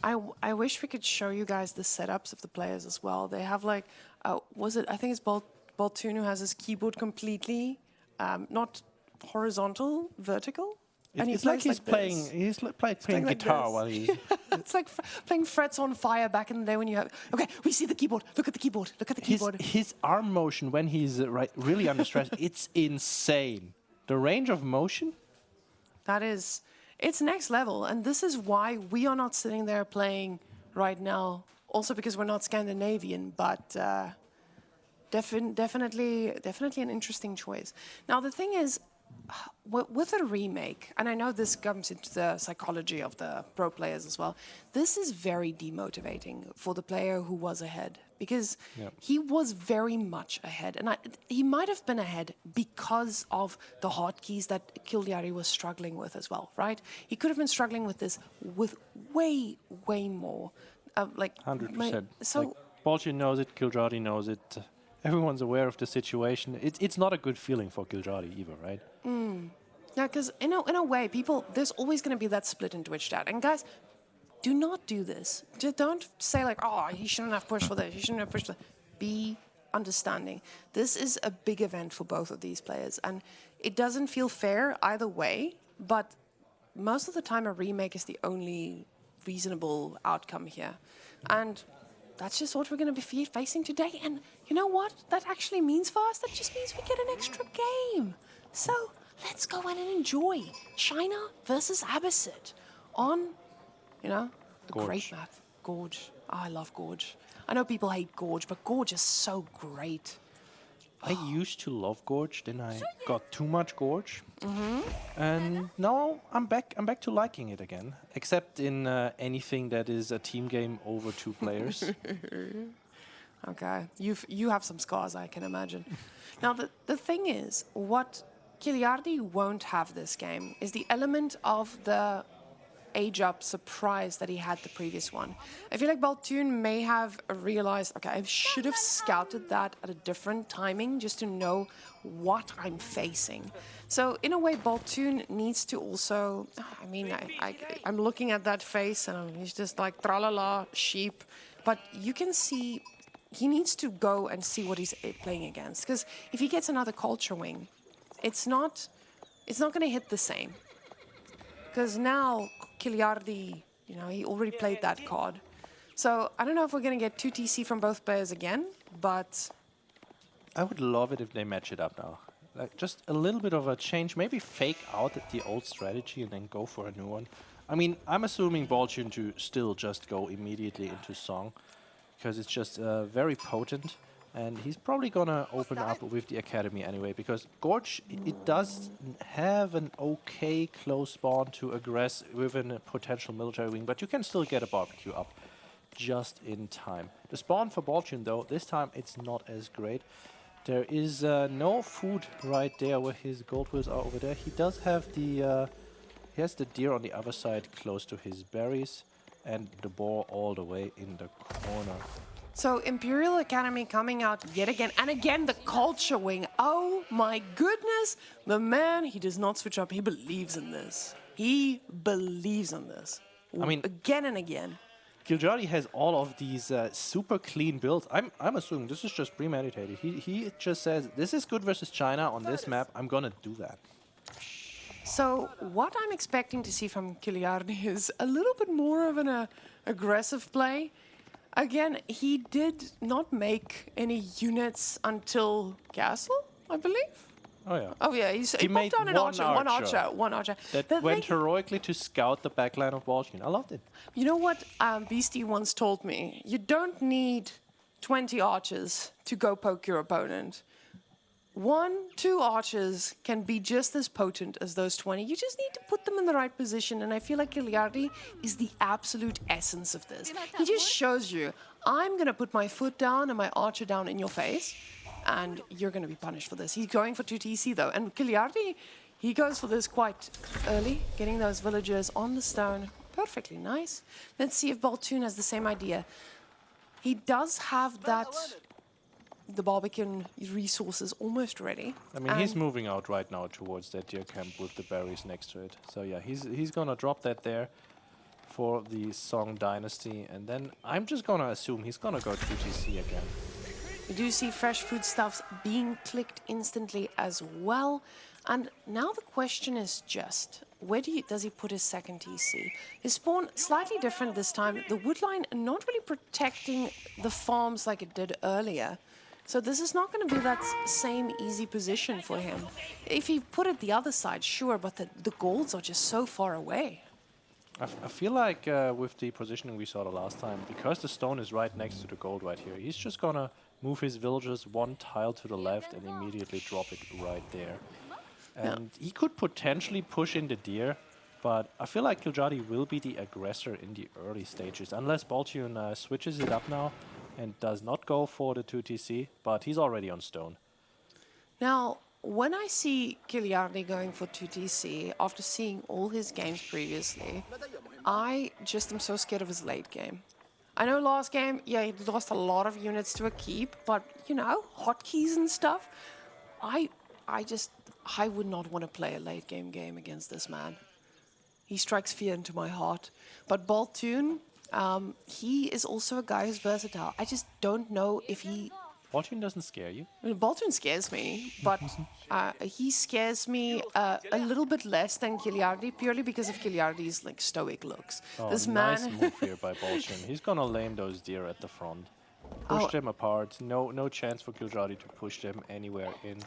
I wish we could show you guys the setups of the players as well. They have like, I think it's Baltune who has his keyboard completely, not horizontal, vertical. And It's like he's playing. He's playing guitar while he's. It's like playing Frets on Fire back in the day when you have. Okay, we see the keyboard. Look at the keyboard. Look at the keyboard. His arm motion when he's really under stress, it's insane. The range of motion. It's next level, and this is why we are not sitting there playing right now. Also because we're not Scandinavian, but definitely an interesting choice. Now the thing is, with a remake, and I know this comes into the psychology of the pro players as well, this is very demotivating for the player who was ahead, because he was very much ahead, and he might have been ahead because of the hotkeys that Kiljardi was struggling with as well, right? He could have been struggling with this with way more, like 100%. So like, Baltune knows it, Kiljardi knows it. Everyone's aware of the situation. It's not a good feeling for Kiljardi either, right? Yeah, because in a way, there's always going to be that split in Twitch chat. And guys, do not do this. Just don't say like, oh, he shouldn't have pushed for this, he shouldn't have pushed for that. Be understanding. This is a big event for both of these players. And it doesn't feel fair either way, but most of the time a remake is the only reasonable outcome here. And that's just what we're going to be facing today. And you know what that actually means for us? That just means we get an extra game. So let's go in and enjoy China versus Abbasid on, a great map. Gorge. Oh, I love Gorge. I know people hate Gorge, but Gorge is so great. I used to love Gorge, then I got too much Gorge. And now I'm back to liking it again. Except in anything that is a team game over 2 players. Okay, you have some scars, I can imagine. Now the thing is, what Kiljardi won't have this game is the element of the age-up surprise that he had the previous one. I feel like Baltune may have realized, okay, I should have scouted that at a different timing just to know what I'm facing. So in a way, Baltune needs to also, I mean, I'm looking at that face and he's just like, tra-la-la, sheep. But you can see he needs to go and see what he's playing against. Because if he gets another culture wing, it's not going to hit the same. Because now Kiljardi, he already played that card. So I don't know if we're going to get 2 TC from both players again, but I would love it if they match it up now. Like just a little bit of a change, maybe fake out the old strategy and then go for a new one. I mean, I'm assuming Baltune to still just go immediately into Song, because it's just very potent. And he's probably gonna open up with the Academy anyway, because Gorge, it does have an okay close spawn to aggress within a potential military wing, but you can still get a barbecue up just in time. The spawn for Baltune though, this time it's not as great. There is no food right there where his gold wheels are over there. He does have the, he has the deer on the other side close to his berries, and the boar all the way in the corner. So Imperial Academy coming out yet again, and again the culture wing. Oh my goodness, the man, he does not switch up. He believes in this. He believes in this. I mean, again and again. Kiljardi has all of these super clean builds. I'm assuming this is just premeditated. He just says, this is good versus China on this map. I'm gonna do that. So what I'm expecting to see from Kiljardi is a little bit more of an aggressive play. Again, he did not make any units until Castle, I believe. Oh yeah. Oh yeah, he made down one archer. That went heroically to scout the backline of Baltune. I loved it. You know what Beastie once told me? You don't need 20 archers to go poke your opponent. 1, 2 archers can be just as potent as those 20. You just need to put them in the right position, and I feel like Kiljardi is the absolute essence of this. He just shows you, I'm going to put my foot down and my archer down in your face, and you're going to be punished for this. He's going for 2 TC though, and Kiljardi, he goes for this quite early, getting those villagers on the stone. Perfectly nice. Let's see if Baltune has the same idea. He does have that... the Barbican resources almost ready. I mean, he's moving out right now towards that deer camp with the berries next to it. So yeah, he's gonna drop that there. for the Song Dynasty, and then I'm just gonna assume he's gonna go 2TC again. We do see fresh foodstuffs being clicked instantly as well. And now the question is just, where does he put his second TC? His spawn slightly different this time. The wood line not really protecting the farms like it did earlier. So this is not going to be that same easy position for him. If he put it the other side, sure, but the golds are just so far away. I feel like with the positioning we saw the last time, because the stone is right next to the gold right here, he's just gonna move his villagers one tile to the left and immediately drop it right there. And he could potentially push in the deer, but I feel like Kiljardi will be the aggressor in the early stages, unless Baltune switches it up now and does not go for the 2TC, but he's already on stone. Now, when I see Kiljardi going for 2TC, after seeing all his games previously, I just am so scared of his late game. I know last game, yeah, he lost a lot of units to a keep, but, you know, hotkeys and stuff, I would not want to play a late game against this man. He strikes fear into my heart. But Baltune, he is also a guy who's versatile. I just don't know if he... Baltune doesn't scare you? I mean, Baltune scares me, but he scares me a little bit less than Kiljardi, purely because of Kiljardi's like stoic looks. Oh, this nice man... move here by Baltune. He's gonna lame those deer at the front. Push them apart. No chance for Kiljardi to push them anywhere in.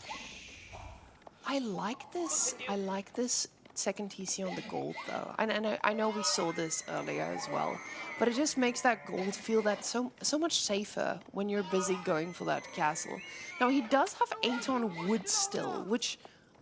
I like this. I like this second TC on the gold, though. And I know we saw this earlier as well. But it just makes that gold feel that so much safer when you're busy going for that castle. Now, he does have 8 on wood still, which,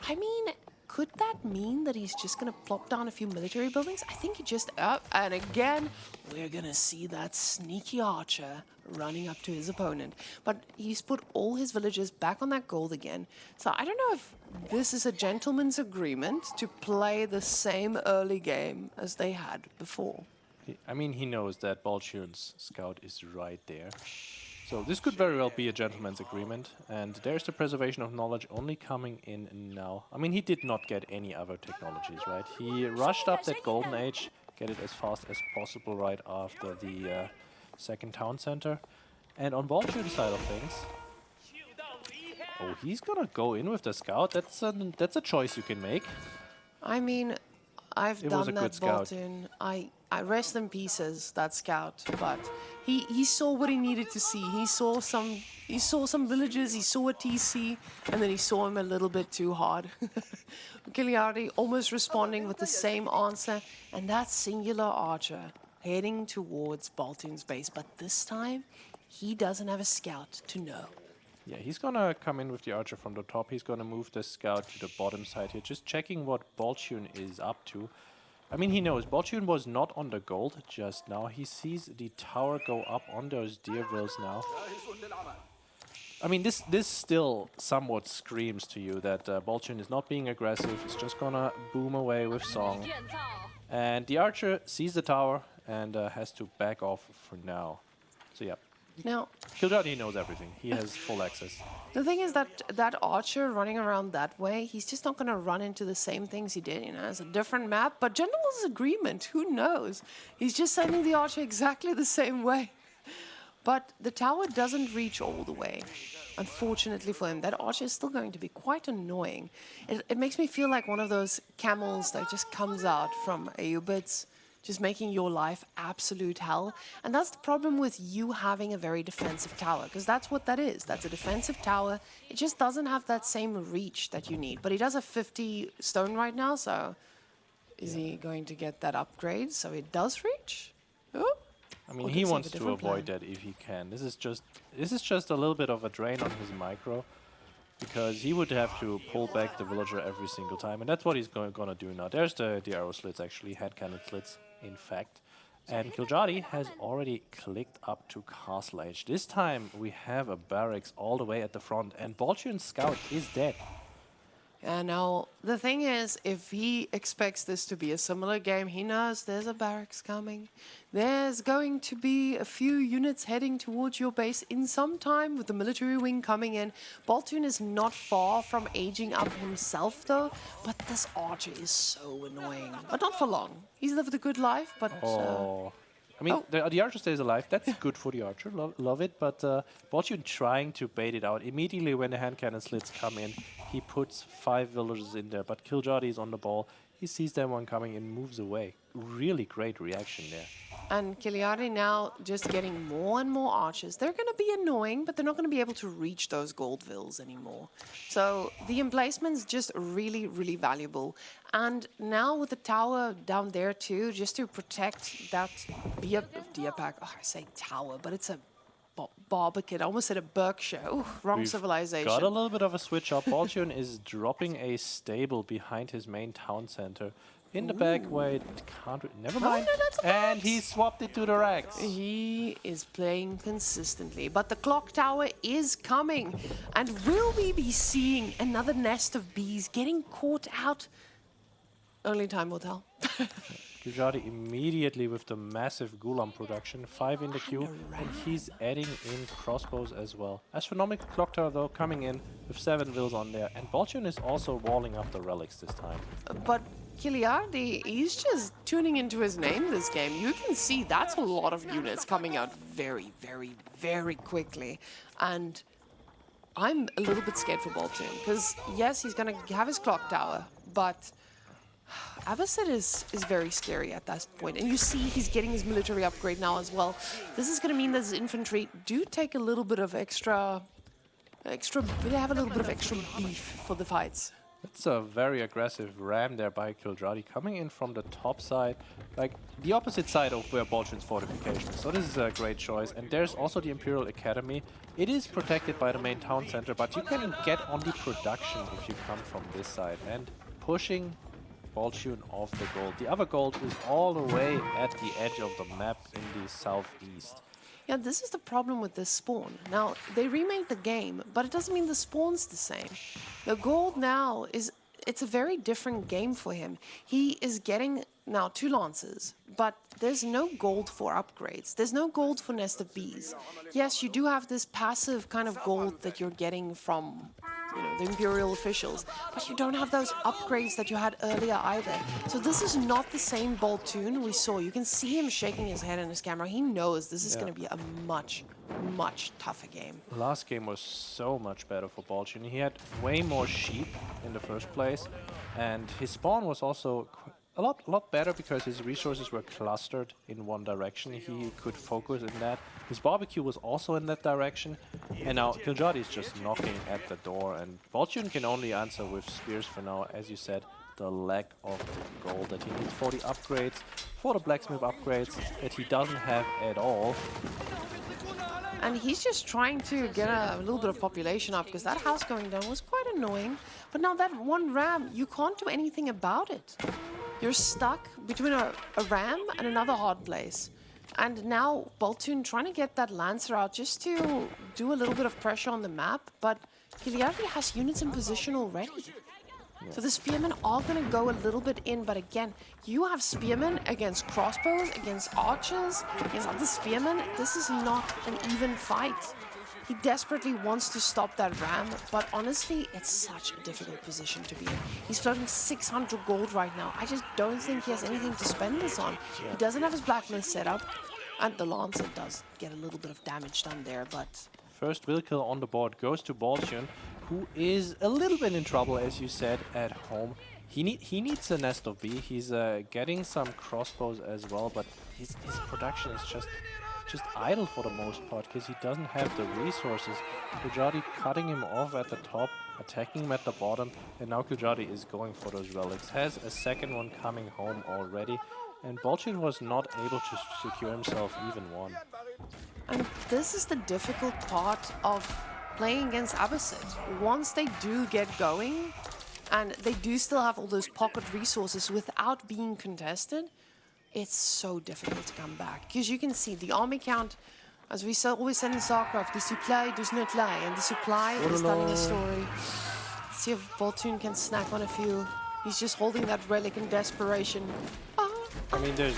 I mean, could that mean that he's just going to plop down a few military buildings? I think he just... and again, we're going to see that sneaky archer running up to his opponent. But he's put all his villagers back on that gold again. So I don't know if this is a gentleman's agreement to play the same early game as they had before. I mean, he knows that Baltune's scout is right there. So this could very well be a gentleman's agreement. And there's the preservation of knowledge only coming in now. I mean, he did not get any other technologies, right? He rushed up that golden age, get it as fast as possible right after the second town center. And on Baltune's side of things, oh, he's gonna go in with the scout. That's a choice you can make. I mean, I've done that, scout. Baltune. I rest in pieces, that scout, but he saw what he needed to see. He saw some villages, he saw a TC, and then he saw him a little bit too hard. Kiljardi almost responding with the same answer, and that singular archer heading towards Baltune's base, but this time he doesn't have a scout to know. Yeah, he's gonna come in with the archer from the top. He's gonna move the scout to the bottom side here, just checking what Baltune is up to. I mean, he knows Baltune was not on the gold just now. He sees the tower go up on those deer vills now. I mean, this still somewhat screams to you that Baltune is not being aggressive. He's just gonna boom away with song. And the archer sees the tower and has to back off for now. So yeah. Now, Kiljardi knows everything. He has full access. the thing is that archer running around that way, he's just not going to run into the same things he did. You know, it's a different map, but gentleman's agreement, who knows? He's just sending the archer exactly the same way. But the tower doesn't reach all the way. Unfortunately for him, that archer is still going to be quite annoying. It makes me feel like one of those camels that just comes out from Abbasid, just making your life absolute hell. And that's the problem with you having a very defensive tower, because that's what that is. That's a defensive tower. It just doesn't have that same reach that you need. But he does have 50 stone right now, so is he going to get that upgrade so it does reach? Oh. I mean, he wants to avoid that if he can. This is just a little bit of a drain on his micro, because he would have to pull back the villager every single time, and that's what he's gonna do now. There's the arrow slits, actually, hand cannon slits, in fact. And Kiljardi has already clicked up to Castle Age. This time we have a barracks all the way at the front, and Baltune's scout is dead. Yeah, no, the thing is, if he expects this to be a similar game, he knows there's a barracks coming. There's going to be a few units heading towards your base in some time with the military wing coming in. Baltune is not far from aging up himself, though, but this archer is so annoying. But not for long. He's lived a good life, but... I mean, the archer stays alive. That's good for the archer. Love it. But Baltune trying to bait it out. Immediately when the hand cannon slits come in, he puts 5 villagers in there. But Kiljardi is on the ball. He sees that one coming and moves away. Really great reaction there. And Kiljardi now just getting more and more archers. They're going to be annoying, but they're not going to be able to reach those gold vills anymore. So the emplacement's just really, really valuable. And now with the tower down there too, just to protect that deer pack. Oh, I say tower, but it's a barbecue. I almost said a Berkshire. Ooh, wrong civilization. Got a little bit of a switch up. Baltune is dropping a stable behind his main town center. In the back where it can't... Never mind. No, and he swapped it to the racks. He is playing consistently. But the clock tower is coming. And will we be seeing another nest of bees getting caught out? Only time will tell. Kiljardi immediately with the massive Gulam production. 5 in the queue. And he's adding in crossbows as well. Astronomical clock tower though coming in with 7 vills on there. And Baltune is also walling up the relics this time. But Kiljardi, he's just tuning into his name this game. You can see that's a lot of units coming out very, very, very quickly. And I'm a little bit scared for Baltune, because yes, he's going to have his clock tower, but Abbasid is very scary at that point. And you see he's getting his military upgrade now as well. This is going to mean that his infantry do take a little bit of they have a little bit of extra beef for the fights. It's a very aggressive ram there by Kiljardi coming in from the top side, like the opposite side of where Baltune's fortification is. So this is a great choice. And there's also the Imperial Academy. It is protected by the main town center, but you can get on the production if you come from this side. And pushing Baltune off the gold. The other gold is all the way at the edge of the map in the southeast. Yeah, this is the problem with this spawn. Now, they remade the game, but it doesn't mean the spawn's the same. The gold now it's a very different game for him. He is getting now 2 lances, but there's no gold for upgrades. There's no gold for Nest of Bees. Yes, you do have this passive kind of gold that you're getting from, the Imperial officials, but you don't have those upgrades that you had earlier either. So this is not the same Baltune we saw. You can see him shaking his head in his camera. He knows this is going to be a much, much tougher game. Last game was so much better for Baltune. He had way more sheep in the first place, and his spawn was also a lot better because his resources were clustered in one direction. He could focus in that. His barbecue was also in that direction. And now Kiljardi is just knocking at the door, and Baltune can only answer with spears for now. As you said, the lack of gold that he needs for the upgrades, for the blacksmith upgrades that he doesn't have at all. And he's just trying to get a little bit of population up, because that house going down was quite annoying. But now that one ram, you can't do anything about it. You're stuck between a ram and another hard place. And now Baltune trying to get that Lancer out just to do a little bit of pressure on the map. But Kiljardi has units in position already. So the spearmen are going to go a little bit in. But again, you have spearmen against crossbows, against archers, against other spearmen. This is not an even fight. He desperately wants to stop that ram, but honestly, it's such a difficult position to be in. He's floating 600 gold right now. I just don't think he has anything to spend this on. He doesn't have his blacksmith set up, and the Lancer does get a little bit of damage done there, but... First will kill on the board goes to Baltune, who is a little bit in trouble, as you said, at home. He needs a Nest of Bee. He's getting some crossbows as well, but his production is just idle for the most part, because he doesn't have the resources. Kiljardi cutting him off at the top, attacking him at the bottom, and now Kiljardi is going for those relics. Has a second one coming home already, and Baltune was not able to secure himself even one. And this is the difficult part of playing against Abbasid. Once they do get going, and they do still have all those pocket resources without being contested, it's so difficult to come back. Because you can see the army count, as we always said in StarCraft, the supply does not lie, and the supply is telling a story. See if Baltune can snack on a few. He's just holding that relic in desperation. I mean, there's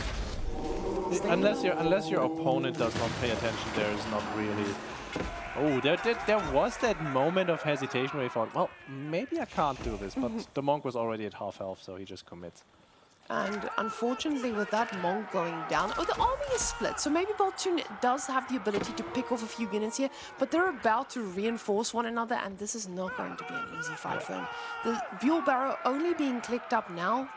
unless your opponent does not pay attention, there is not really. Oh, there was that moment of hesitation where he thought, well, maybe I can't do this, but the monk was already at half health, so he just commits. And unfortunately, with that monk going down, the army is split. So maybe Baltune does have the ability to pick off a few units here, but they're about to reinforce one another, and this is not going to be an easy fight for him. The Buell Barrow only being clicked up now,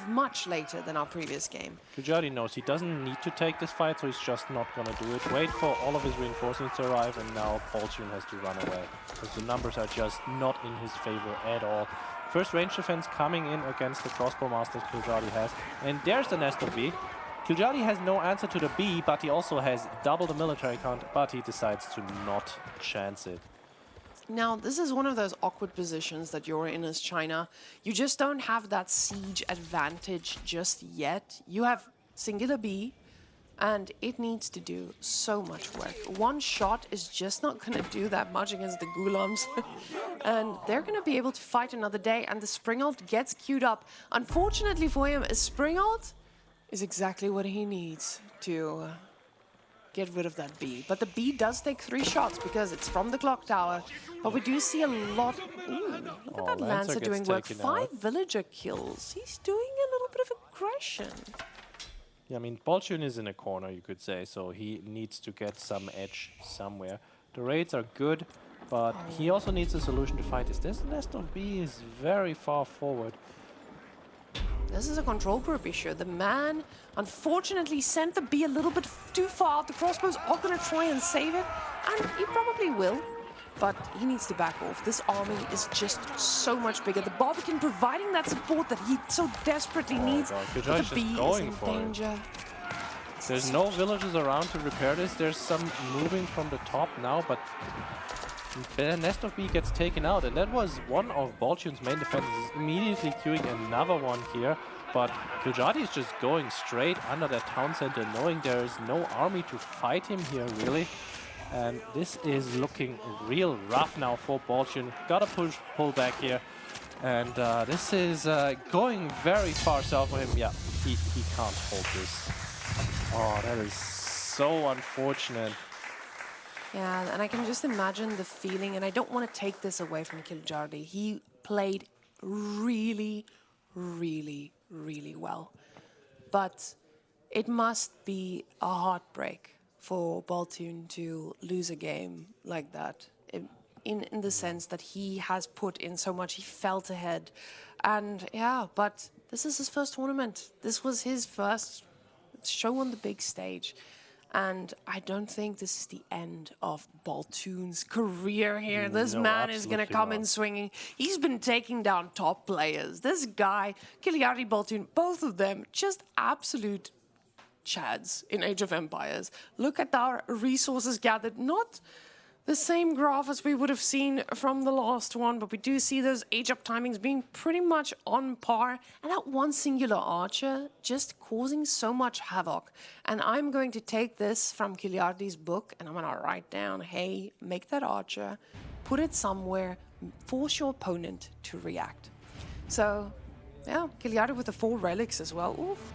much later than our previous game. Kiljardi knows he doesn't need to take this fight, so he's just not going to do it. Wait for all of his reinforcements to arrive, and now Baltune has to run away, because the numbers are just not in his favor at all. First range defense coming in against the crossbow masters Kiljardi has. And there's the nest of B. Kiljardi has no answer to the B, but he also has double the military count, but he decides to not chance it. Now, this is one of those awkward positions that you're in as China. You just don't have that siege advantage just yet. You have singular B, and it needs to do so much work. One shot is just not going to do that much against the Ghulams. And they're going to be able to fight another day, and the Springald gets queued up. Unfortunately for him, a Springald is exactly what he needs to get rid of that B. But the B does take 3 shots because it's from the clock tower. But we do see a lot. Ooh, look at that Lancer doing work. 5 villager kills. He's doing a little bit of aggression. Yeah, I mean, Baltune is in a corner, you could say, so he needs to get some edge somewhere. The raids are good, but he also needs a solution to fight this. This nest of B is very far forward. This is a control group issue. The man, unfortunately, sent the B a little bit too far. The crossbows are going to try and save it, and he probably will. But he needs to back off. This army is just so much bigger. The Barbican providing that support that he so desperately needs. But the B is in danger. There's no villagers around to repair this. There's some moving from the top now, but the nest of B gets taken out. And that was one of Baltune's main defenses, immediately queuing another one here. But Kiljardi is just going straight under that town center, knowing there is no army to fight him here, really. And this is looking real rough now for Baltune. Gotta pull back here. And this is going very far south for him. Yeah, he can't hold this. Oh, that is so unfortunate. Yeah, and I can just imagine the feeling, and I don't want to take this away from Kiljardi. He played really, really, really well. But it must be a heartbreak for Baltune to lose a game like that, in the sense that he has put in so much, he felt ahead. And yeah, but this is his first tournament. This was his first show on the big stage. And I don't think this is the end of Baltune's career here. This man is going to come in swinging. He's been taking down top players. This guy, Kiljardi, Baltune, both of them, just absolute chads in Age of Empires. Look at our resources gathered. Not the same graph as we would have seen from the last one, but we do see those age-up timings being pretty much on par. And that one singular archer just causing so much havoc. And I'm going to take this from Kiljardi's book, and I'm going to write down, hey, make that archer, put it somewhere, force your opponent to react. So, yeah, Kiljardi with the 4 relics as well. Oof.